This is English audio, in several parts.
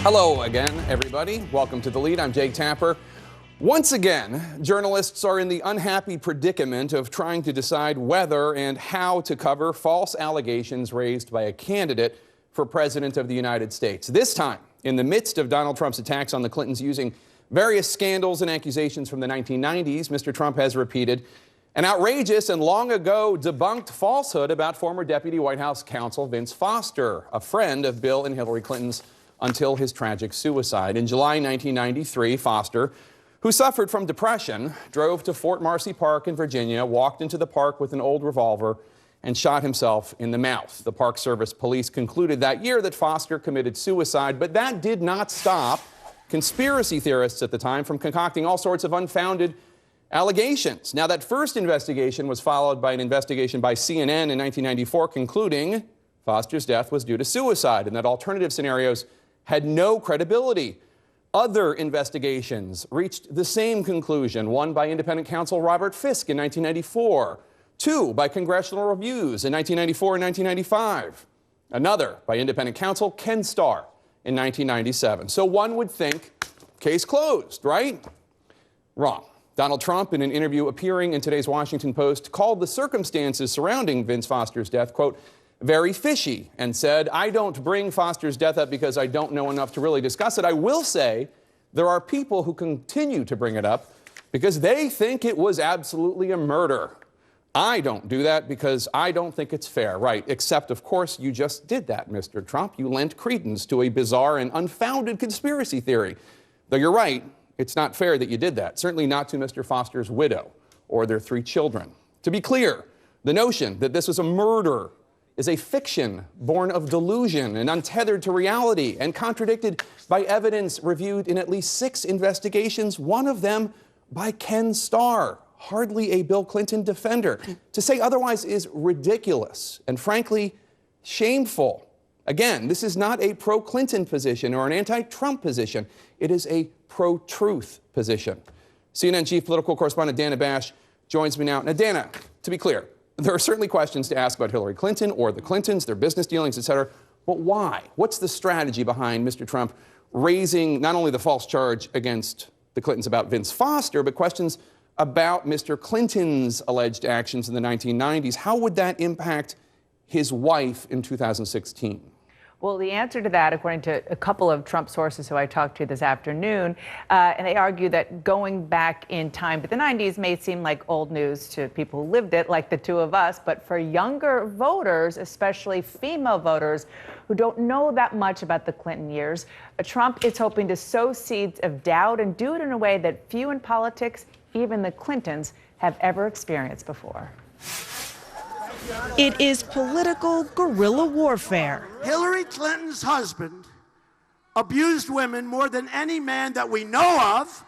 Hello again, everybody. Welcome to The Lead. I'm Jake Tapper. Once again, journalists are in the unhappy predicament of trying to decide whether and how to cover false allegations raised by a candidate for President of the United States. This time, in the midst of Donald Trump's attacks on the Clintons using various scandals and accusations from the 1990s, Mr. Trump has repeated an outrageous and long ago debunked falsehood about former Deputy White House counsel Vince Foster, a friend of Bill and Hillary Clinton's until his tragic suicide. In July 1993, Foster, who suffered from depression, drove to Fort Marcy Park in Virginia, walked into the park with an old revolver, and shot himself in the mouth. The Park Service police concluded that year that Foster committed suicide, but that did not stop conspiracy theorists at the time from concocting all sorts of unfounded allegations. Now, that first investigation was followed by an investigation by CNN in 1994 concluding Foster's death was due to suicide and that alternative scenarios had no credibility. Other investigations reached the same conclusion, one by independent counsel Robert Fisk in 1994, two by Congressional Reviews in 1994 and 1995, another by independent counsel Ken Starr in 1997. So one would think, case closed, right? Wrong. Donald Trump, in an interview appearing in today's Washington Post, called the circumstances surrounding Vince Foster's death, quote, very fishy, and said, I don't bring Foster's death up because I don't know enough to really discuss it. I will say there are people who continue to bring it up because they think it was absolutely a murder. I don't do that because I don't think it's fair, right? Except, of course, you just did that, Mr. Trump. You lent credence to a bizarre and unfounded conspiracy theory. Though you're right, it's not fair that you did that. Certainly not to Mr. Foster's widow or their 3 children. To be clear, the notion that this was a murder is a fiction born of delusion and untethered to reality and contradicted by evidence reviewed in at least 6 investigations, one of them by Ken Starr, hardly a Bill Clinton defender. To say otherwise is ridiculous and frankly shameful. Again, this is not a pro-Clinton position or an anti-Trump position. It is a pro-truth position. CNN chief political correspondent Dana Bash joins me now. Now, Dana, to be clear, there are certainly questions to ask about Hillary Clinton or the Clintons, their business dealings, et cetera. But why? What's the strategy behind Mr. Trump raising not only the false charge against the Clintons about Vince Foster, but questions about Mr. Clinton's alleged actions in the 1990s? How would that impact his wife in 2016? Well, the answer to that, according to a couple of Trump sources who I talked to this afternoon, and they argue that going back in time to the 90s may seem like old news to people who lived it, like the two of us, but for younger voters, especially female voters who don't know that much about the Clinton years, Trump is hoping to sow seeds of doubt and do it in a way that few in politics, even the Clintons, have ever experienced before. It is political guerrilla warfare. Hillary Clinton's husband abused women more than any man that we know of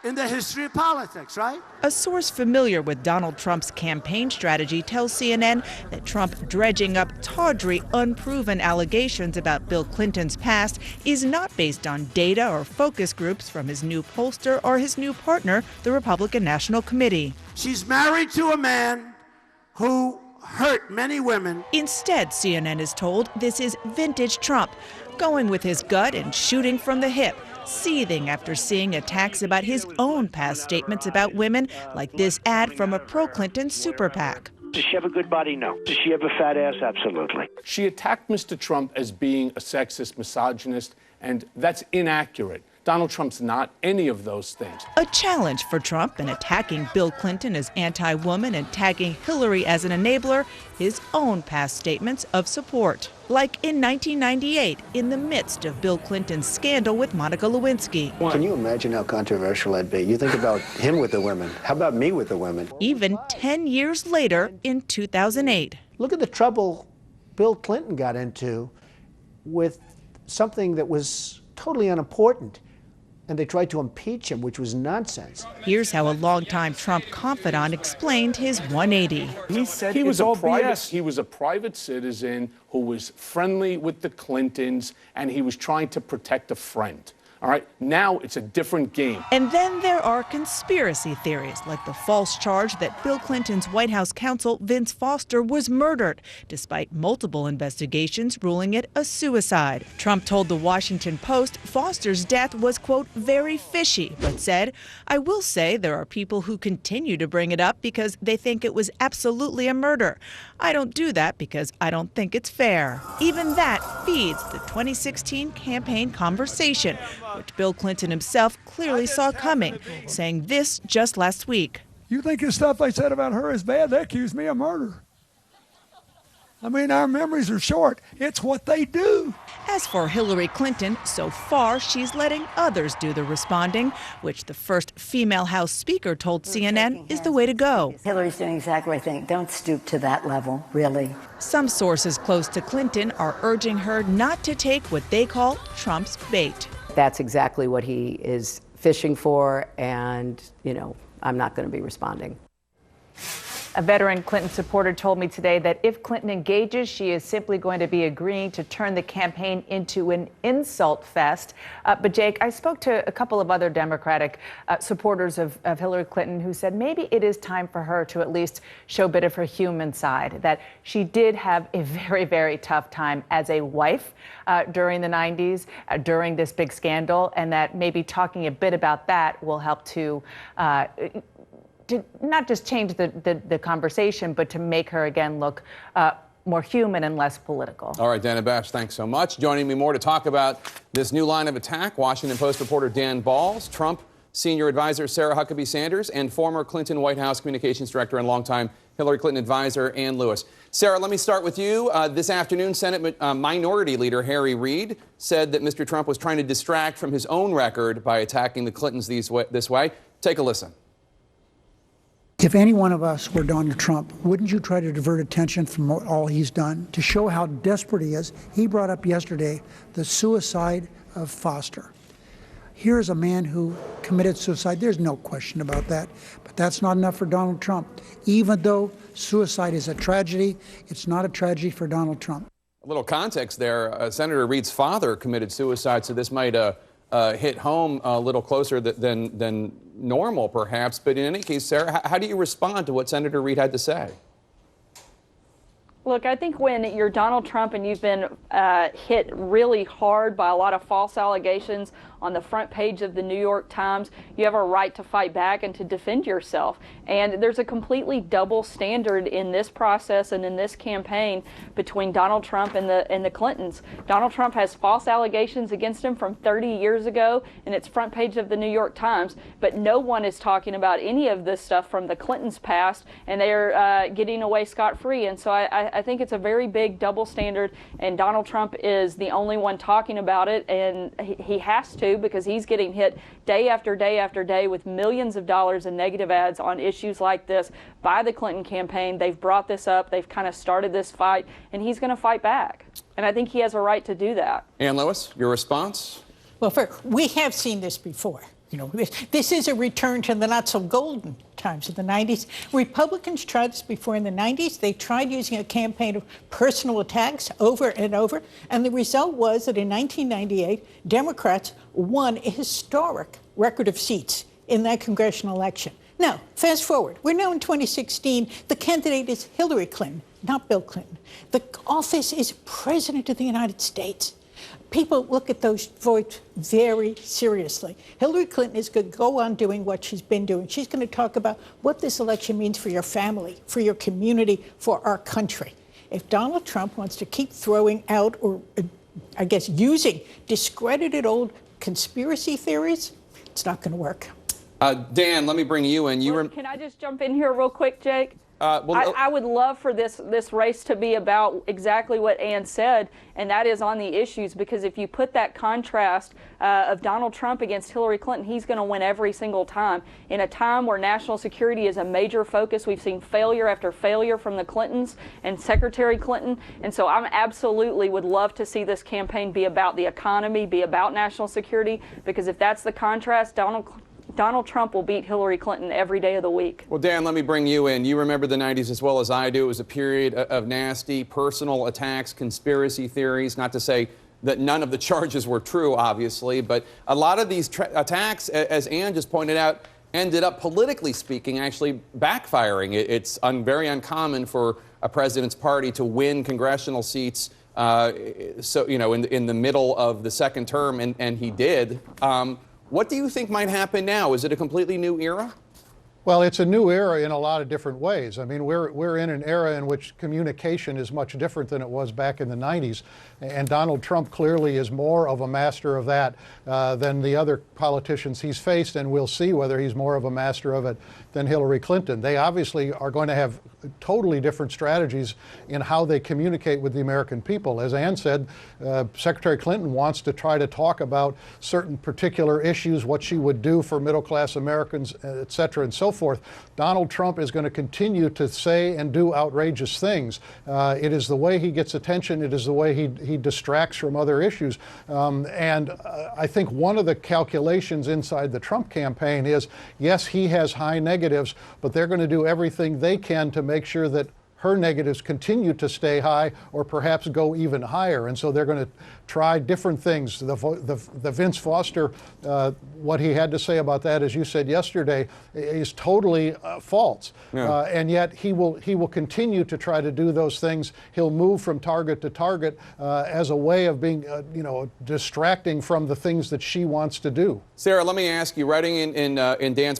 in the history of politics, right? A source familiar with Donald Trump's campaign strategy tells CNN that Trump dredging up tawdry, unproven allegations about Bill Clinton's past is not based on data or focus groups from his new pollster or his new partner, the Republican National Committee. She's married to a man who hurt many women. Instead, CNN is told this is vintage Trump, going with his gut and shooting from the hip, seething after seeing attacks about his own past statements about women, like this ad from a pro-Clinton super PAC. Does she have a good body? No. Does she have a fat ass? Absolutely. She attacked Mr. Trump as being a sexist, misogynist, and that's inaccurate. Donald Trump's not any of those things. A challenge for Trump in attacking Bill Clinton as anti-woman and tagging Hillary as an enabler, his own past statements of support. Like in 1998, in the midst of Bill Clinton's scandal with Monica Lewinsky. Can you imagine how controversial that'd be? You think about him with the women. How about me with the women? Even 10 years later, in 2008. Look at the trouble Bill Clinton got into with something that was totally unimportant. And they tried to impeach him, which was nonsense. Here's how a longtime Trump confidant explained his 180. He said he was a private citizen who was friendly with the Clintons, and he was trying to protect a friend. All right, now it's a different game. And then there are conspiracy theories, like the false charge that Bill Clinton's White House counsel Vince Foster was murdered, despite multiple investigations ruling it a suicide. Trump told the Washington Post Foster's death was, quote, very fishy, but said, I will say there are people who continue to bring it up because they think it was absolutely a murder. I don't do that because I don't think it's fair. Even that feeds the 2016 campaign conversation, which Bill Clinton himself clearly saw coming, saying this just last week. You think the stuff they said about her is bad? They accused me of murder. I mean, our memories are short. It's what they do. As for Hillary Clinton, so far she's letting others do the responding, which the first female House Speaker told CNN is the way to go. Hillary's doing exactly what I think. Don't stoop to that level, really. Some sources close to Clinton are urging her not to take what they call Trump's bait. That's exactly what he is fishing for, and, I'm not going to be responding. A veteran Clinton supporter told me today that if Clinton engages, she is simply going to be agreeing to turn the campaign into an insult fest. But Jake, I spoke to a couple of other Democratic supporters of Hillary Clinton who said maybe it is time for her to at least show a bit of her human side, that she did have a very, very tough time as a wife during the 90s, during this big scandal, and that maybe talking a bit about that will help to not just change the conversation, but to make her again look more human and less political. All right, Dana Bash, thanks so much. Joining me more to talk about this new line of attack, Washington Post reporter Dan Balls, Trump senior advisor Sarah Huckabee Sanders, and former Clinton White House communications director and longtime Hillary Clinton advisor Ann Lewis. Sarah, let me start with you. This afternoon, Senate Minority Leader Harry Reid said that Mr. Trump was trying to distract from his own record by attacking the Clintons this way. Take a listen. If any one of us were Donald Trump, wouldn't you try to divert attention from all he's done to show how desperate he is? He brought up yesterday the suicide of Foster. Here's a man who committed suicide. There's no question about that. But that's not enough for Donald Trump. Even though suicide is a tragedy, it's not a tragedy for Donald Trump. A little context there. Senator Reid's father committed suicide, so this might hit home a little closer than normal, perhaps. But in any case, Sarah, how do you respond to what Senator Reid had to say? Look, I think when you're Donald Trump and you've been hit really hard by a lot of false allegations on the front page of the New York Times, you have a right to fight back and to defend yourself. And there's a completely double standard in this process and in this campaign between Donald Trump and the Clintons. Donald Trump has false allegations against him from 30 years ago, and it's front page of the New York Times. But no one is talking about any of this stuff from the Clintons' past, and they're getting away scot-free. And so I think it's a very big double standard, and Donald Trump is the only one talking about it, and he has to, because he's getting hit day after day after day with millions of dollars in negative ads on issues like this by the Clinton campaign. They've brought this up. They've kind of started this fight, and he's going to fight back. And I think he has a right to do that. Ann Lewis, your response? Well, we have seen this before. This is a return to the not-so-golden times of the 90s. Republicans tried this before in the 90s. They tried using a campaign of personal attacks over and over, and the result was that in 1998, Democrats won a historic record of seats in that congressional election. Now, fast forward. We're now in 2016. The candidate is Hillary Clinton, not Bill Clinton. The office is President of the United States. People look at those votes very seriously. Hillary Clinton is going to go on doing what she's been doing. She's going to talk about what this election means for your family, for your community, for our country. If Donald Trump wants to keep throwing out or, I guess, using discredited old conspiracy theories, it's not going to work. Dan, let me bring you in. Can I just jump in here real quick, Jake? I would love for this race to be about exactly what Ann said, and that is on the issues, because if you put that contrast of Donald Trump against Hillary Clinton, he's going to win every single time. In a time where national security is a major focus, we've seen failure after failure from the Clintons and Secretary Clinton, and so I absolutely would love to see this campaign be about the economy, be about national security, because if that's the contrast, Donald Trump will beat Hillary Clinton every day of the week. Well, Dan, let me bring you in. You remember the 90s as well as I do. It was a period of nasty personal attacks, conspiracy theories, not to say that none of the charges were true, obviously, but a lot of these attacks, as Ann just pointed out, ended up, politically speaking, actually backfiring. It's very uncommon for a president's party to win congressional seats, so in the middle of the second term, and he did. What do you think might happen now? Is it a completely new era? Well, it's a new era in a lot of different ways. I mean, we're in an era in which communication is much different than it was back in the 90s. And Donald Trump clearly is more of a master of that than the other politicians he's faced, and we'll see whether he's more of a master of it than Hillary Clinton. They obviously are going to have totally different strategies in how they communicate with the American people. As Ann said, Secretary Clinton wants to try to talk about certain particular issues, what she would do for middle-class Americans, et cetera, and so forth. Donald Trump is going to continue to say and do outrageous things. It is the way he gets attention. It is the way he distracts from other issues. And I think one of the calculations inside the Trump campaign is, yes, he has high negatives, but they're going to do everything they can to make sure that her negatives continue to stay high or perhaps go even higher. And so they're going to try different things. The Vince Foster, what he had to say about that, as you said yesterday, is totally false. Yeah. And yet he will continue to try to do those things. He'll move from target to target as a way of being, distracting from the things that she wants to do. Sarah, let me ask you, writing in Dan's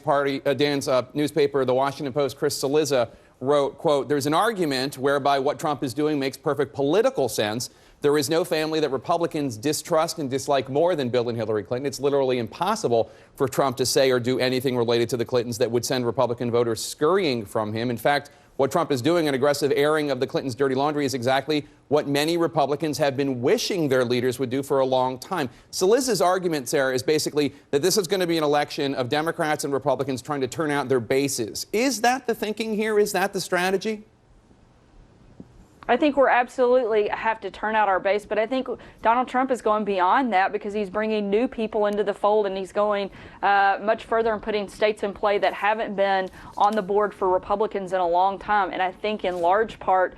newspaper, The Washington Post, Chris Cillizza wrote, quote, "There's an argument whereby what Trump is doing makes perfect political sense. There is no family that Republicans distrust and dislike more than Bill and Hillary Clinton. It's literally impossible for Trump to say or do anything related to the Clintons that would send Republican voters scurrying from him. In fact, what Trump is doing, an aggressive airing of the Clintons' dirty laundry, is exactly what many Republicans have been wishing their leaders would do for a long time." Cillizza's argument, Sarah, is basically that this is going to be an election of Democrats and Republicans trying to turn out their bases. Is that the thinking here? Is that the strategy? I think we're absolutely have to turn out our base, but I think Donald Trump is going beyond that because he's bringing new people into the fold, and he's going much further and putting states in play that haven't been on the board for Republicans in a long time. And I think in large part,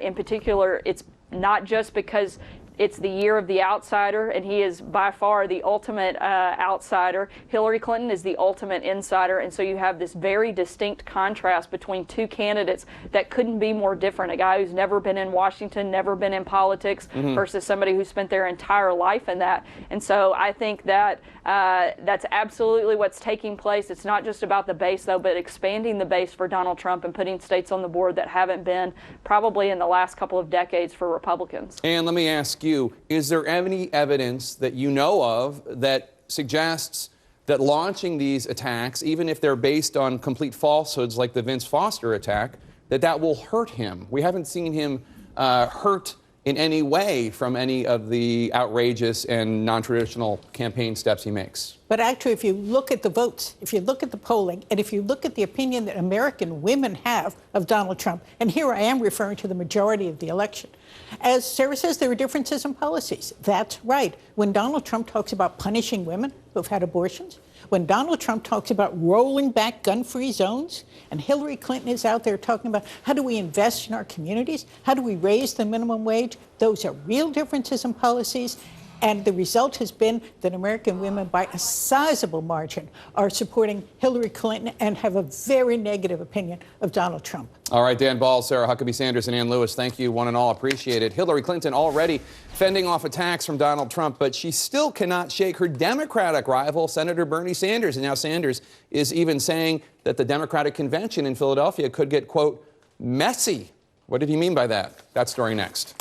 in particular, it's not just because it's the year of the outsider, and he is by far the ultimate outsider. Hillary Clinton is the ultimate insider, and so you have this very distinct contrast between two candidates that couldn't be more different. A guy who's never been in Washington, never been in politics, versus somebody who spent their entire life in that. And so I think that that's absolutely what's taking place. It's not just about the base, though, but expanding the base for Donald Trump and putting states on the board that haven't been probably in the last couple of decades for Republicans. And let me ask you, is there any evidence that you know of that suggests that launching these attacks, even if they're based on complete falsehoods like the Vince Foster attack, that will hurt him? We haven't seen him hurt in any way from any of the outrageous and non-traditional campaign steps he makes. But actually, if you look at the votes, if you look at the polling, and if you look at the opinion that American women have of Donald Trump, and here I am referring to the majority of the election, as Sarah says, there are differences in policies. That's right. When Donald Trump talks about punishing women who've had abortions, when Donald Trump talks about rolling back gun-free zones, and Hillary Clinton is out there talking about how do we invest in our communities, how do we raise the minimum wage, those are real differences in policies. And the result has been that American women, by a sizable margin, are supporting Hillary Clinton and have a very negative opinion of Donald Trump. All right, Dan Ball, Sarah Huckabee Sanders, and Ann Lewis, thank you one and all. Appreciate it. Hillary Clinton already fending off attacks from Donald Trump, but she still cannot shake her Democratic rival, Senator Bernie Sanders. And now Sanders is even saying that the Democratic convention in Philadelphia could get, quote, messy. What did he mean by that? That story next.